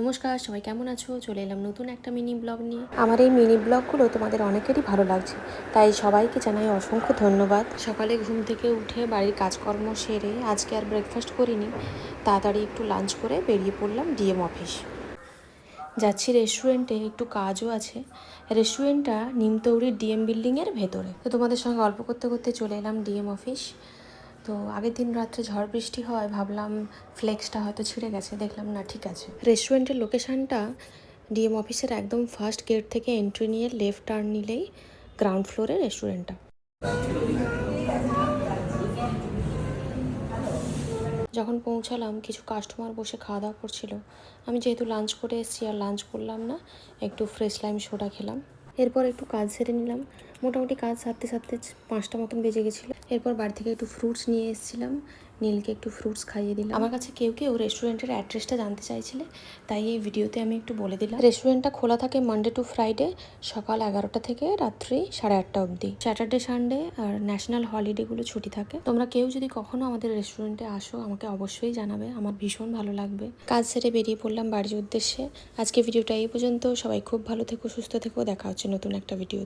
নমস্কার, সবাই কেমন আছো? চলে এলাম নতুন একটা মিনি ব্লগ নিয়ে। আমার এই মিনি ব্লগগুলো তোমাদের অনেকেরই ভালো লাগছে, তাই সবাইকে জানাই অসংখ্য ধন্যবাদ। সকালে ঘুম থেকে উঠে বাড়ির কাজকর্ম সেরে আজকে আর ব্রেকফাস্ট করিনি, তাড়াতাড়ি একটু লাঞ্চ করে বেরিয়ে পড়লাম ডিএম অফিস। যাচ্ছি রেস্টুরেন্টে, একটু কাজও আছে। রেস্টুরেন্টটা নিমতৌড়ির ডিএম বিল্ডিংয়ের ভেতরে। তো তোমাদের সঙ্গে গল্প করতে করতে চলে এলাম ডিএম অফিস। তো আগের দিন রাত্রে ঝড় বৃষ্টি হয়, ভাবলাম ফ্লেক্সটা হয়তো ছিঁড়ে গেছে, দেখলাম না, ঠিক আছে। রেস্টুরেন্টের লোকেশানটা ডিএম অফিসের একদম ফার্স্ট গেট থেকে এন্ট্রি নিয়ে লেফট টার্ন নিলেই গ্রাউন্ড ফ্লোরে রেস্টুরেন্টটা। যখন পৌঁছালাম কিছু কাস্টমার বসে খাওয়া দাওয়া করছিল। আমি যেহেতু লাঞ্চ করে এসেছি আর লাঞ্চ করলাম না, একটু ফ্রেশ লাইম সোডা খেলাম। এরপর একটু কাজ সেরে নিলাম। মোটামুটি কাজ সারতে সারতে 5টা মতন বেজে গেছিলো। এরপর বাড়ি থেকে একটু ফ্রুটস নিয়ে এসেছিলাম, নীলকে একটু ফ্রুটস খাইয়ে দিলাম। আমার কাছে কেউ কেউ রেস্টুরেন্টের অ্যাড্রেসটা জানতে চাইছিলে, তাই এই ভিডিওতে আমি একটু বলে দিলাম। রেস্টুরেন্টটা খোলা থাকে মানডে টু ফ্রাইডে, সকাল 11টা থেকে রাত্রি 8:30 অবধি। স্যাটারডে সানডে আর ন্যাশনাল হলিডেগুলো ছুটি থাকে। তোমরা কেউ যদি কখনো আমাদের রেস্টুরেন্টে আসো, আমাকে অবশ্যই জানাবে, আমার ভীষণ ভালো লাগবে। কাজ সেরে বেরিয়ে পড়লাম বাড়ির উদ্দেশ্যে। আজকে ভিডিওটা এই পর্যন্ত। সবাই খুব ভালো থেকো, সুস্থ থেকো, দেখা হচ্ছে নতুন একটা ভিডিও।